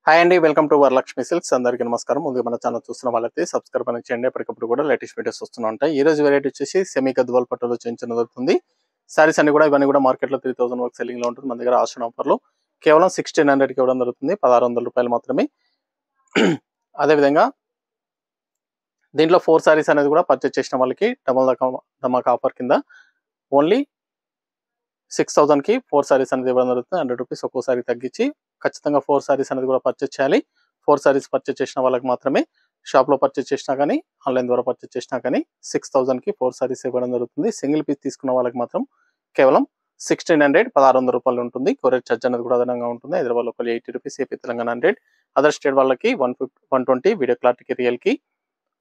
Hi అండి, welcome to Varalakshmi silks. అందరికీ నమస్కారం. ముందుగా మన ఛానల్ చూస్తున్న వాళ్ళైతే సబ్స్క్రైబ్ అని చేయండి. ఎప్పటికప్పుడు కూడా లేటెస్ట్ వీడియోస్ వస్తూనే ఉంటాయి. ఈ రోజు వెరైటీ వచ్చేసి సెమీ గద్వాల్ పట్టులో చేయించిన దొరుకుతుంది. సారీస్ అన్ని కూడా ఇవన్నీ కూడా మార్కెట్లో 3000 వరకు సెల్లింగ్ లో ఉంటుంది. మన దగ్గర ఆషన్ ఆఫర్ లో కేవలం 1600కి ఇవ్వడం జరుగుతుంది. 1600 రూపాయలు మాత్రమే. అదేవిధంగా దీంట్లో 4 సారీస్ అనేది కూడా పర్చేస్ చేసిన వాళ్ళకి డబల్ ధమాకా ఆఫర్ కింద ఓన్లీ 6000కి 4 సారీస్ అనేది ఇవ్వడం జరుగుతుంది. 100 రూపీస్ ఒక్కోసారి తగ్గించి ఖచ్చితంగా 4 సారీస్ అనేది కూడా పర్చేస్ చేయాలి. 4 సారీస్ పర్చేస్ చేసిన వాళ్ళకి మాత్రమే షాప్లో పర్చేస్ చేసినా కానీ ఆన్లైన్ ద్వారా పర్చేస్ చేసినా కానీ 6000కి 4 సారీస్ ఇవ్వడం జరుగుతుంది. సింగిల్ పీస్ తీసుకున్న వాళ్ళకి మాత్రం కేవలం 1600 రూపాయలు ఉంటుంది. కొరియర్ ఛార్జ్ అనేది కూడా అదనంగా ఉంటుంది. Hyderabad local 80 rupees, AP Telangana 100, other state వాళ్ళకి 120, వీడియో క్లారిటీకి రియల్కి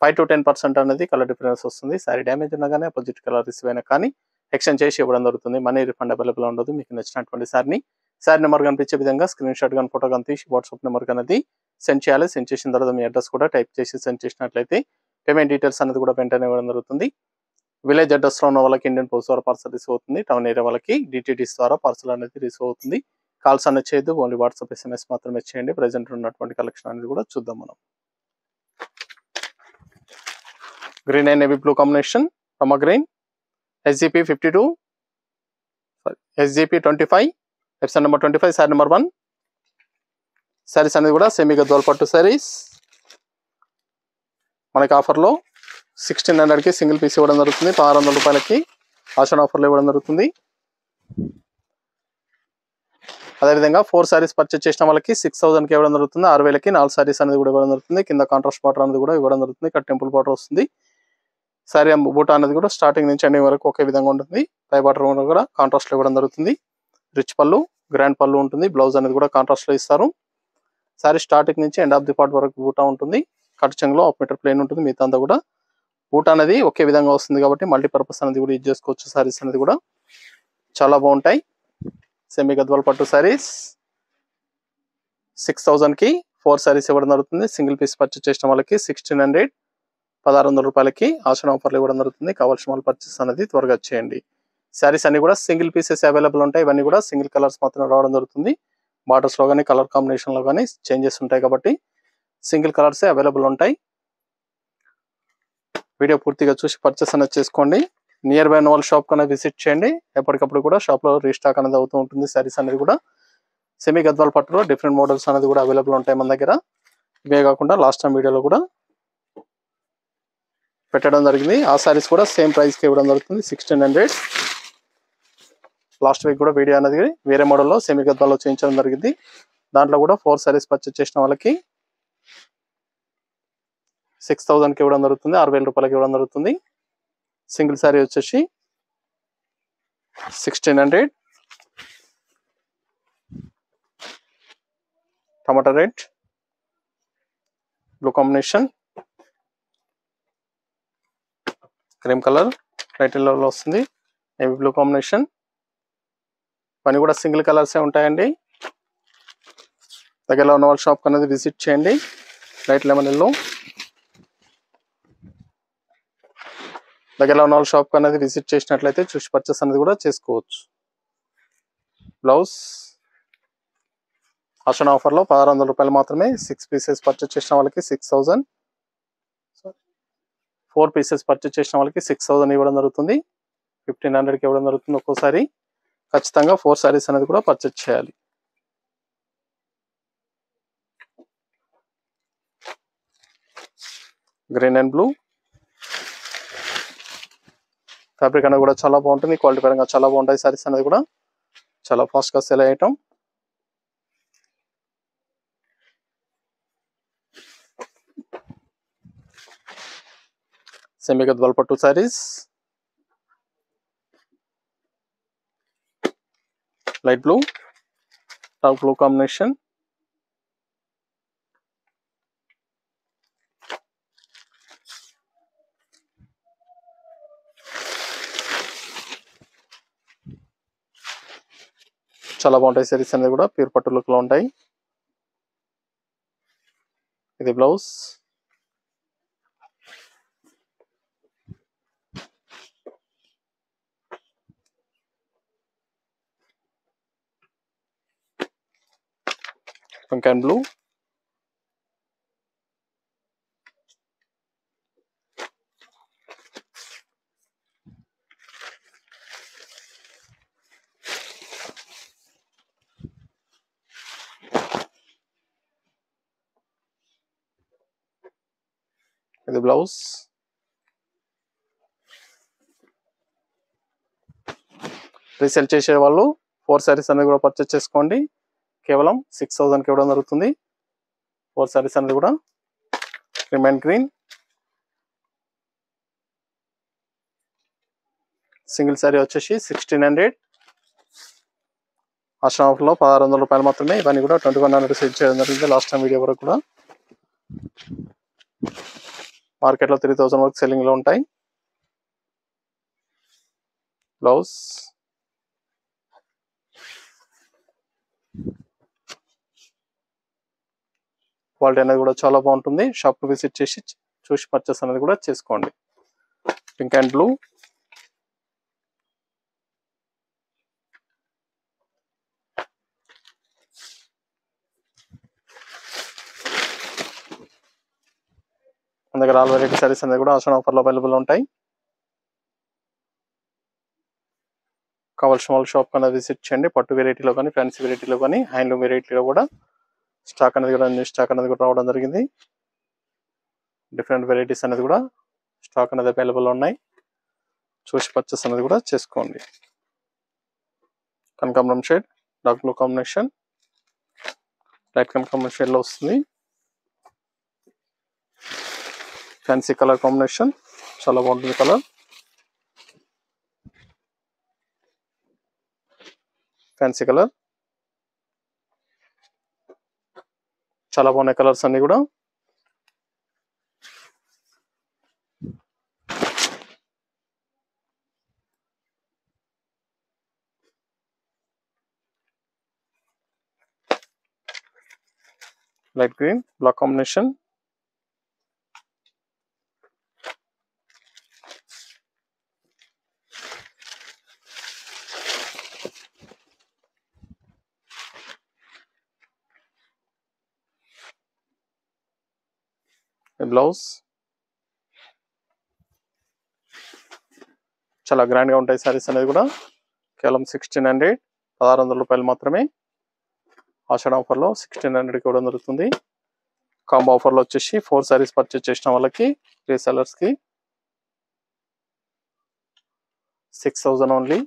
5 to 10% అనేది కలర్ డిఫరెన్స్ వస్తుంది. సారీ డ్యామేజ్ ఉన్నా కానీ అపోజిట్ కలర్ రిసీవ్ అయినా కానీ ఎక్స్చేంజ్ చేసి ఇవ్వడం జరుగుతుంది. మనీ రిఫండ్ అవైలబుల్ ఉండదు. మీకు నచ్చినటువంటి సారీ నెంబర్ కనిపించే విధంగా స్క్రీన్ షాట్ కానీ ఫోటో కానీ తీసి వాట్సాప్ నెంబర్ అనేది సెండ్ చేయాలి. సెండ్ చేసిన తర్వాత మీ అడ్రస్ కూడా టైప్ చేసి సెండ్ చేసినట్లయితే పేమెంట్ డీటెయిల్స్ అనేది కూడా వెంటనే ఇవ్వడం జరుగుతుంది. విలేజ్ అడ్రస్ లో ఉన్న వాళ్ళకి ఇండియన్ పోస్ట్ ద్వారా పార్సల్ రిసీవ్ అవుతుంది. టౌన్ ఏరియా వాళ్ళకి డిటిడిస్ ద్వారా పార్సల్ అనేది రిసీవ్ అవుతుంది. కాల్స్ అనేది చేయదు, ఓన్లీ వాట్సాప్ SMS మాత్రమే చేయండి. ప్రెజెంట్ ఉన్నటువంటి కలెక్షన్ అనేది కూడా చూద్దాం మనం. Green and navy blue combination, Rama green, SGP 52, SGP 25, episode number 25, sorry number 1. Saris అనేది కూడా సెమీ గద్వాల్ పట్టు సారీస్. మనకి ఆఫర్లో 1600కి సింగిల్ పీస్ ఇవ్వడం జరుగుతుంది. 1600 రూపాయలకి ఆషన్ ఆఫర్లో ఇవ్వడం జరుగుతుంది. అదేవిధంగా 4 సారీస్ పర్చేస్ చేసిన వాళ్ళకి 6000కి ఇవ్వడం జరుగుతుంది. 6000కి 4 సారీస్ అనేది కూడా ఇవ్వడం జరుగుతుంది. కింద కాంట్రాస్ట్ బార్డర్ అనేది కూడా ఇవ్వడం జరుగుతుంది. ఇక్కడ టెంపుల్ బార్డర్ వస్తుంది. సారీ బూటా అనేది కూడా స్టార్టింగ్ నుంచి ఎండింగ్ వరకు ఒకే విధంగా ఉంటుంది. పై బార్డర్ కూడా కాంట్రాస్ట్ లో ఇవ్వడం జరుగుతుంది. రిచ్ పళ్ళు, గ్రాండ్ పళ్ళు ఉంటుంది. బ్లౌజ్ అనేది కూడా కాంట్రాస్ట్ లో ఇస్తారు. సారీ స్టార్టింగ్ నుంచి ఎండ్ ఆఫ్ ది పార్ట్ వరకు బూటా ఉంటుంది. కట్ చెంగులో 1 మీటర్ ప్లేన్ ఉంటుంది. మిగతా అంతా కూడా బూటా అనేది ఒకే విధంగా వస్తుంది కాబట్టి మల్టీపర్పస్ అనేది కూడా యూజ్ చేసుకోవచ్చు. సారీస్ అనేది కూడా చాలా బాగుంటాయి. సెమీ గద్వాల్ పట్టు సారీస్ 6000కి 4 సారీస్ ఇవ్వడం జరుగుతుంది. సింగిల్ పీస్ పర్చేస్ చేసిన వాళ్ళకి 1600 రూపాయలకి ఆషన్ ఆఫర్లు ఇవ్వడం జరుగుతుంది. కావాల్సిన వాళ్ళు పర్చేస్ అనేది త్వరగా చేయండి. శారీస్ అన్ని కూడా సింగిల్ పీసెస్ అవైలబుల్ ఉంటాయి. ఇవన్నీ కూడా సింగిల్ కలర్స్ మాత్రమే రావడం జరుగుతుంది. బార్డర్స్ లో కానీ కలర్ కాంబినేషన్ లో కానీ చేంజెస్ ఉంటాయి కాబట్టి సింగిల్ కలర్స్ అవైలబుల్ ఉంటాయి. వీడియో పూర్తిగా చూసి పర్చేస్ అనేది చేసుకోండి. నియర్ బై వాళ్ళ షాప్ కన్నా విజిట్ చేయండి. ఎప్పటికప్పుడు కూడా షాప్ లో రీస్టాక్ అనేది అవుతూ ఉంటుంది. శారీస్ అనేది కూడా సెమీ గద్వాల్ పట్టులో డిఫరెంట్ మోడల్స్ అనేది కూడా అవైలబుల్ ఉంటాయి మన దగ్గర. ఇవే కాకుండా లాస్ట్ టైం వీడియోలో కూడా పెట్టడం జరిగింది. ఆ సారీస్ కూడా సేమ్ ప్రైస్ కి ఇవ్వడం జరుగుతుంది, 1600. లాస్ట్ వీక్ కూడా వీడియో అనేది వేరే మోడల్లో సెమీ గద్వాల్లో చేయించడం జరిగింది. దాంట్లో కూడా 4 సారీస్ పర్చేస్ చేసిన వాళ్ళకి 6000కి ఇవ్వడం జరుగుతుంది. 6000 రూపాయలకి ఇవ్వడం జరుగుతుంది. సింగిల్ సారీ వచ్చేసి 1600. Tomato red, blue combination, cream colour, light yellow లో వస్తుంది. Navy blue combination. ఇవన్నీ కూడా సింగిల్ కలర్సే ఉంటాయండి. దగ్గరలో ఉన్న వాళ్ళ షాప్ అనేది విజిట్ చేయండి. లైట్ లెమన్ ఎల్లో, దగ్గరలో ఉన్న వాళ్ళ షాప్ అనేది విజిట్ చేసినట్లయితే చూసి పర్చేస్ అనేది కూడా చేసుకోవచ్చు. బ్లౌజ్ ఆషన్ ఆఫర్లో 1600 రూపాయలు మాత్రమే. 6 పీసెస్ పర్చేస్ చేసిన వాళ్ళకి 6000, 4 పీసెస్ పర్చేస్ చేసిన వాళ్ళకి 6000 ఇవ్వడం జరుగుతుంది. 1500కి ఇవ్వడం జరుగుతుంది. ఒక్కోసారి ఖచ్చితంగా 4 సారీస్ అనేది కూడా పర్చేస్ చేయాలి. గ్రీన్ అండ్ బ్లూ ఫ్యాబ్రిక్ అనేది కూడా చాలా బాగుంటుంది. క్వాలిటీ పరంగా చాలా బాగుంటాయి. సారీస్ అనేది కూడా చాలా ఫాస్ట్ గా సేల్ అయ్యటం. సెమీ గద్వాల్ పట్టు saris, light blue, dark blue combination, చాలా బాగుంటాయి. సారీస్ అనేది కూడా ప్యూర్ పట్టు లుక్ లో ఉంటాయి. ఇది బ్లౌజ్, పింక్ అండ్ బ్లూ, ఇది బ్లౌజ్. రీసేల్ చేసే వాళ్ళు 4 సారీస్ అనేది కూడా పర్చేస్ చేసుకోండి. కేవలం 6000కి ఇవ్వడం జరుగుతుంది. 4 సారీస్ అనేది కూడా. Remain green. సింగిల్ సారీ వచ్చేసి 1600. ఆ షాప్లో 1600 రూపాయలు మాత్రమే. ఇవన్నీ కూడా 2100 సేల్ చేయడం జరిగింది లాస్ట్ టైం వీడియో వరకు కూడా. మార్కెట్లో 3000 వరకు సెల్లింగ్లో ఉంటాయి. బ్లౌజ్. క్వాలిటీ అనేది కూడా చాలా బాగుంటుంది. షాప్కి విజిట్ చేసి చూసి పర్చేస్ అనేది కూడా చేసుకోండి. Pink and blue. మన దగ్గర ఆల్ వెరైటీ సారీస్ అనేది కూడా ఆషన్ ఆఫర్లో అవైలబుల్ ఉంటాయి. కావాల్సిన వాళ్ళు షాప్ అనేది విజిట్ చేయండి. పట్టు వెరైటీలో కానీ, ఫ్యాన్సీ వెరైటీలో కానీ, హ్యాండ్లూమ్ వెరైటీలో కూడా స్టాక్ అనేది కూడా న్యూ స్టాక్ అనేది కూడా రావడం జరిగింది. డిఫరెంట్ వెరైటీస్ అనేది కూడా స్టాక్ అనేది అవైలబుల్ ఉన్నాయి. చూసి పర్చేస్ అనేది కూడా చేసుకోండి. కనకాంబరం shade, dark blue combination, light కనకాంబరం షేడ్లో వస్తుంది. ఫ్యాన్సీ కలర్ కాంబినేషన్ చాలా బాగుంటుంది. కలర్ ఫ్యాన్సీ కలర్ చాలా బాగున్నాయి. కలర్స్ అన్ని కూడా. Light green, black combination. Blouse. చాలా గ్రాండ్ గా ఉంటాయి సారీస్ అనేది కూడా. కేవలం 1600, 1600 రూపాయలు మాత్రమే. ఆషాఢ ఆఫర్లో 1600కి ఇవ్వడం జరుగుతుంది. కాంబో ఆఫర్లో వచ్చేసి 4 సారీస్ పర్చేస్ చేసిన వాళ్ళకి రీసెలర్స్కి 6000 ఓన్లీ.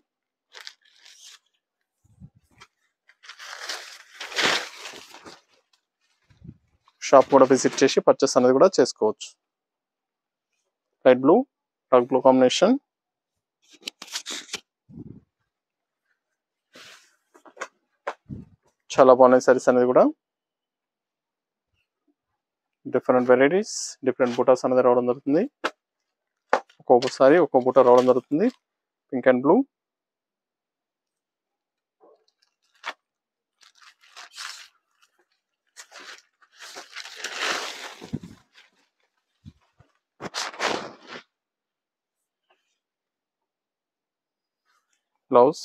షాప్ కూడా విజిట్ చేసి పర్చేస్ అనేది కూడా చేసుకోవచ్చు. Light blue, dark blue combination. చాలా బాగున్నాయి సారీస్ అనేది కూడా. డిఫరెంట్ వెరైటీస్, డిఫరెంట్ బూటాస్ అనేది రావడం జరుగుతుంది. ఒక్కొక్కసారి ఒక్కొక్క బూటా రావడం జరుగుతుంది. Pink and blue. Blouse.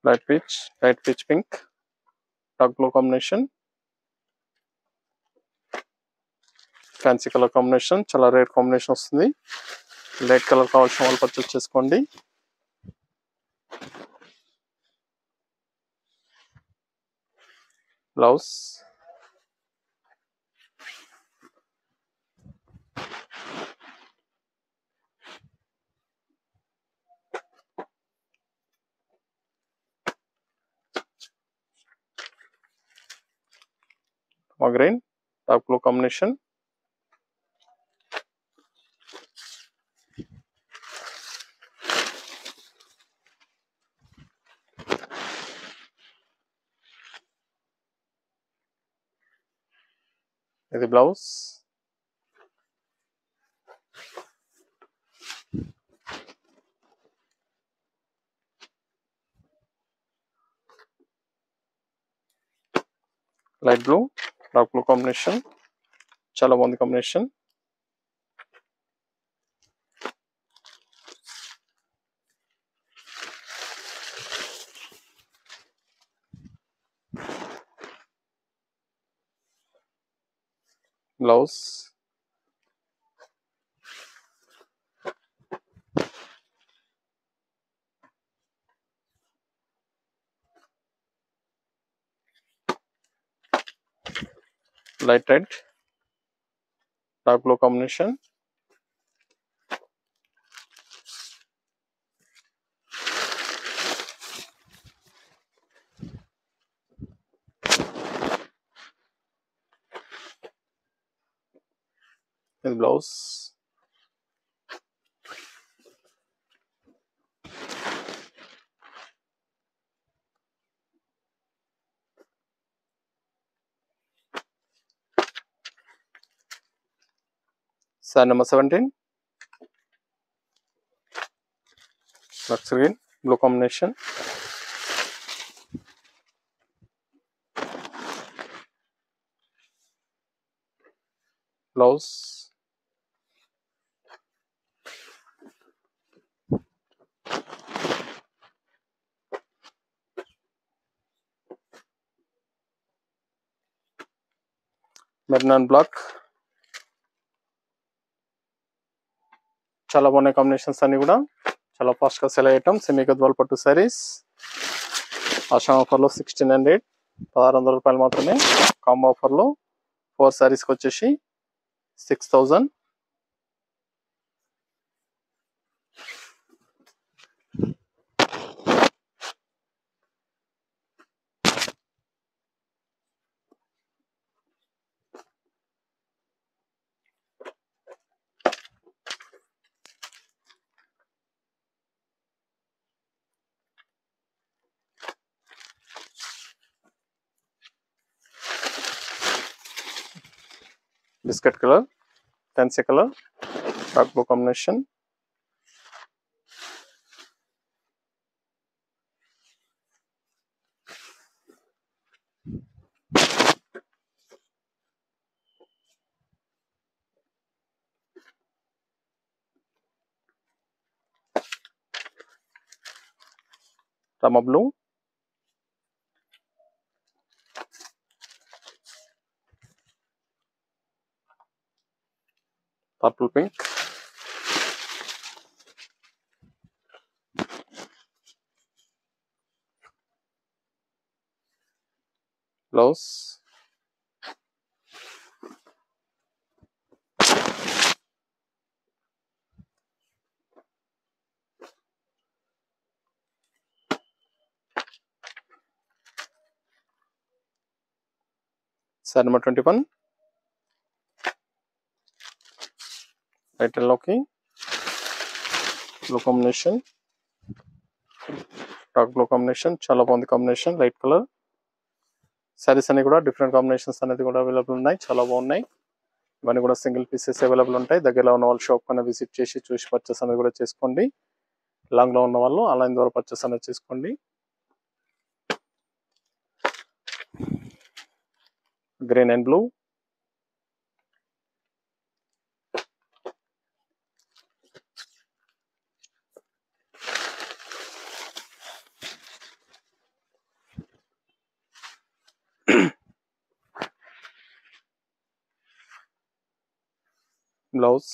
Light peach pink, dark blue combination. Fancy colour combination చాలా రేర్ కాంబినేషన్ వస్తుంది. లైట్ కలర్ కావాల్సిన వాళ్ళు పర్చేస్ చేసుకోండి. Blouse. Green, dark blue combination. ఇది blouse. Light blue, dark blue combination చాలా బాగుంది combination. Blouse. Light red, dark blue combination, ఇది blouse, sari number 17 lux green blue combination, blouse, maroon black. చాలా బాగున్నాయి కాంబినేషన్స్ అన్ని కూడా, చాలా ఫాస్ట్ గా సెల్ అయ్యటం. సెమీ గద్వాల్ పట్టు సారీస్ ఆషా ఆఫర్ లో 1600, 1600 రూపాయలు మాత్రమే. కాంబో ఆఫర్ లో 4 సారీస్ కి వచ్చేసి 6000. Biscuit colour, fancy colour, dark blue combination, Rama blue, purple pink, blouse, sari number 21 light ఎల్లోకి blue combination, dark blue combination, చాలా బాగుంది కాంబినేషన్. లైట్ కలర్ సారీస్ అన్ని కూడా డిఫరెంట్ కాంబినేషన్స్ అనేది కూడా అవైలబుల్ ఉన్నాయి, చాలా బాగున్నాయి. ఇవన్నీ కూడా సింగిల్ పీసెస్ అవైలబుల్ ఉంటాయి. దగ్గరలో ఉన్న వాళ్ళు షాప్ కన్నా విజిట్ చేసి చూసి పర్చేస్ అనేది కూడా చేసుకోండి. లాంగ్ లో ఉన్న వాళ్ళు ఆన్లైన్ ద్వారా పర్చేస్ అనేది చేసుకోండి. Green and blue, blouse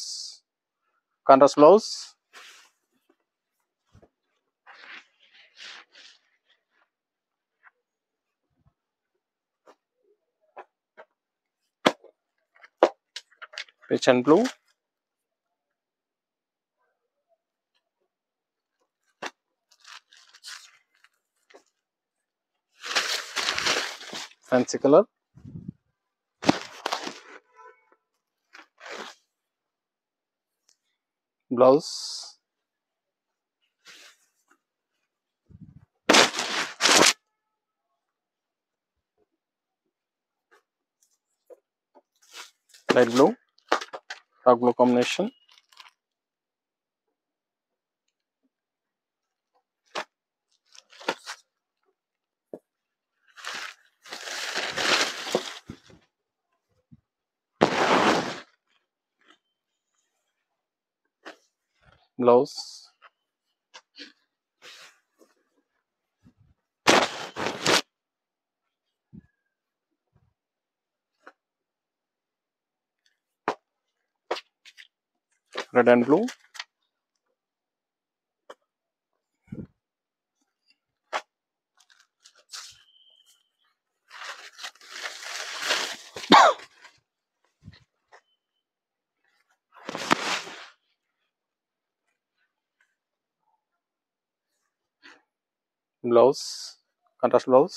contrast blouse, rich and blue, fancy colour, blouse, light blue, dark blue combination, blouse, red and blue, blouse contrast blouse,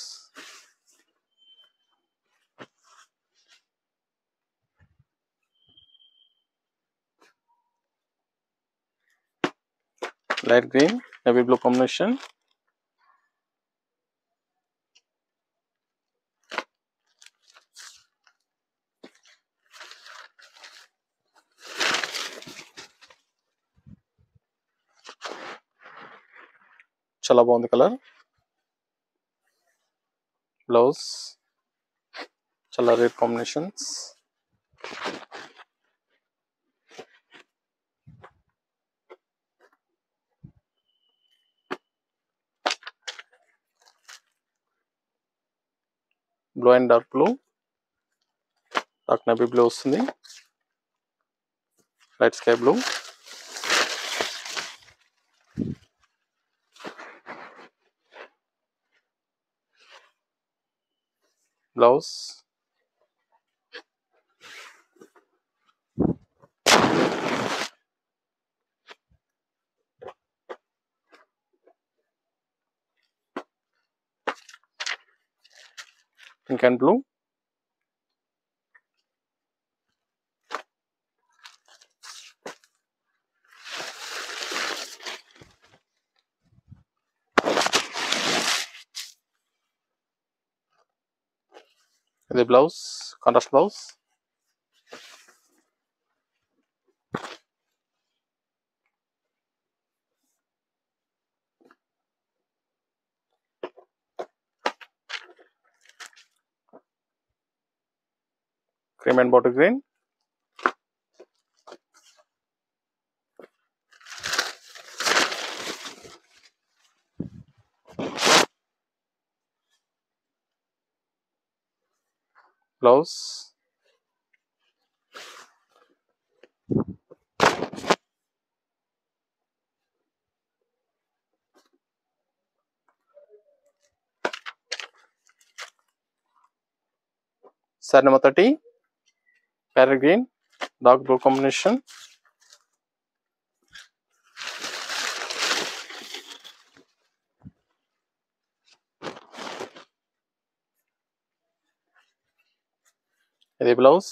light green navy blue combination, చాలా బాగుంది colour. Blouse చాలా rare combinations, blue and dark blue, dark navy blue వస్తుంది, light sky blue, blouse pink and blue, ఇది blouse contrast blouse, cream and bottle green, blouse sari number 30 parrot green dark blue combination, ఇది blouse,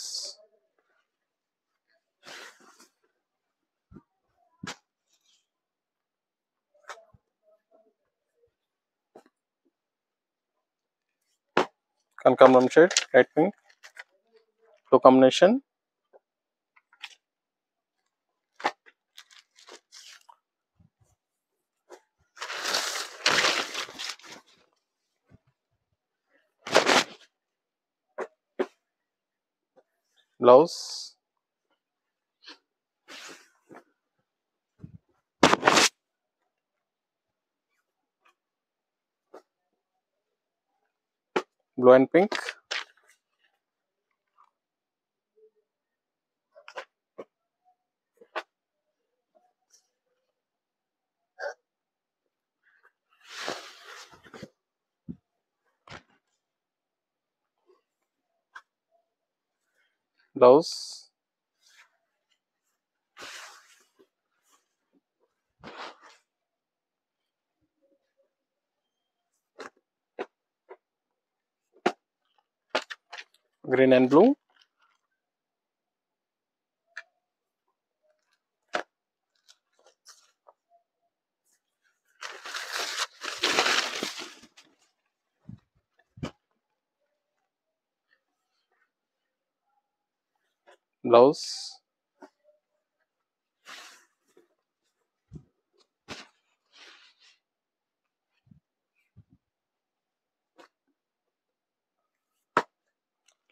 కనకాంబరం shade light pink blue combination, blouse blue and pink, blouse green and blue, blouse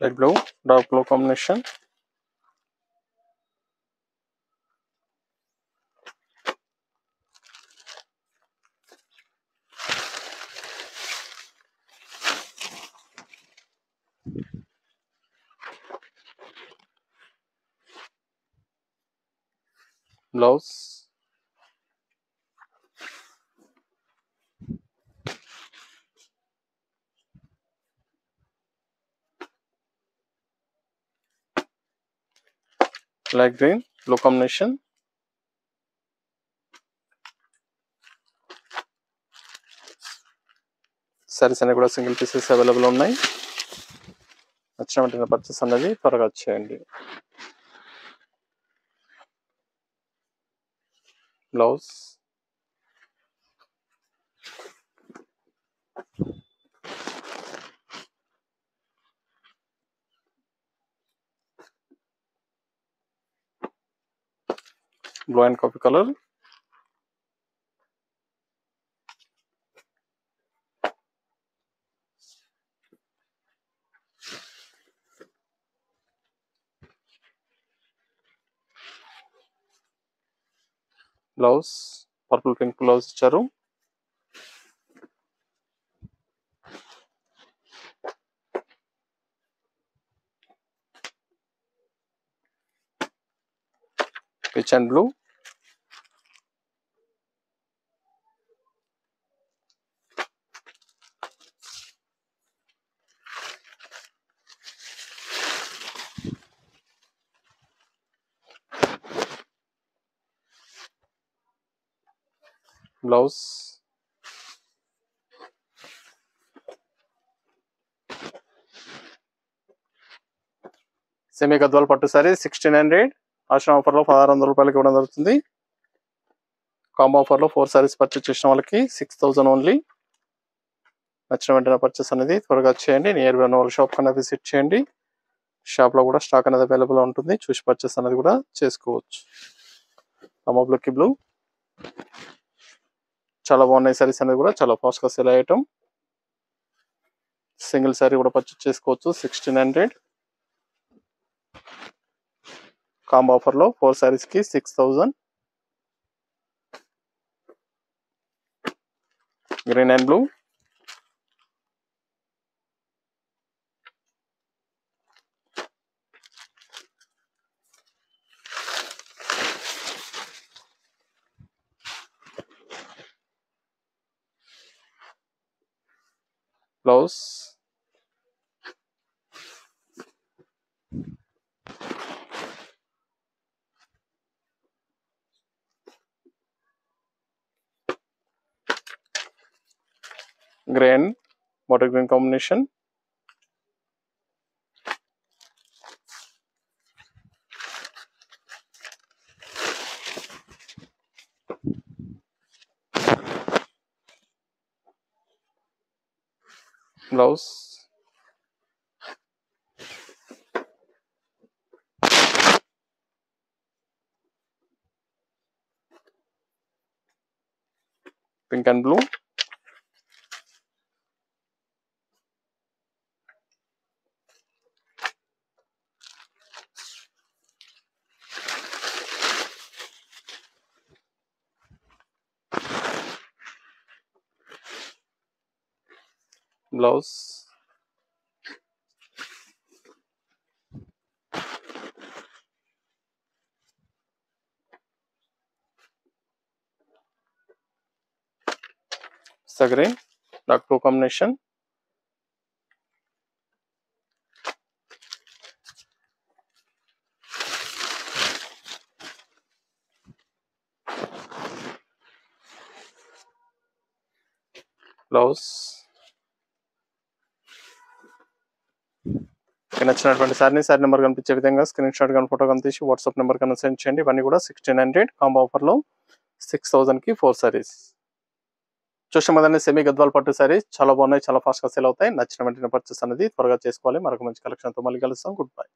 light blue dark blue combination, blouse light green blue combination, saris అన్ని కూడా single pieces available ఉన్నాయి. నచ్చిన వెంటనే purchase అనేది త్వరగా చేయండి. Blouse blue and coffee colour, blouse purple pink blouse ఇచ్చారు. Peach and blue, blouse semi Gadwal పట్టు సారీ 1600, ఆశ్రమ ఆఫర్లో 1600 రూపాయలకి ఇవ్వడం జరుగుతుంది. కాంబో ఆఫర్లో 4 సారీస్ పర్చేస్ చేసిన వాళ్ళకి 6000 ఓన్లీ. నచ్చిన వెంటనే పర్చేస్ అనేది త్వరగా చేయండి. నియర్ బై ఉన్న వాళ్ళ షాప్ కన్నా విజిట్ చేయండి. షాప్లో కూడా స్టాక్ అనేది అవైలబుల్ ఉంటుంది, చూసి పర్చేస్ అనేది కూడా చేసుకోవచ్చు. అమోబ్లోకి బ్లూ చాలా బాగున్నాయి సారీస్ అనేది కూడా చాలా ఫాస్ట్గా సేల్ అయ్యటం. సింగిల్ సారీ కూడా పర్చేస్ చేసుకోవచ్చు 1600. కాంబో ఆఫర్లో 4 సారీస్కి 6000. Green and blue, blouse grey and water green combination, blouse pink and blue, blouse green dark blue combination, blouse. నచ్చినటువంటి సారీ నెంబర్ కనిపించే విధంగా స్క్రీన్ షాట్ కానీ ఫోటో కానీ తీసి వాట్సాప్ నెంబర్ కన్నా సెండ్ చేయండి. ఇవన్నీ కూడా 1600. కాంబో ఆఫర్లో 6000కి 4 సారీస్. చూసిన మొదలనే సెమీ గద్వాల్ పట్టు సారీస్ చాలా బాగున్నాయి, చాలా ఫాస్ట్గా సేల్ అవుతాయి. నచ్చిన వెంటనే పర్చేస్ అనేది త్వరగా చేసుకోవాలి. మరొక మంచి కలెక్షన్తో మళ్ళీ కలుస్తాం. Good bye.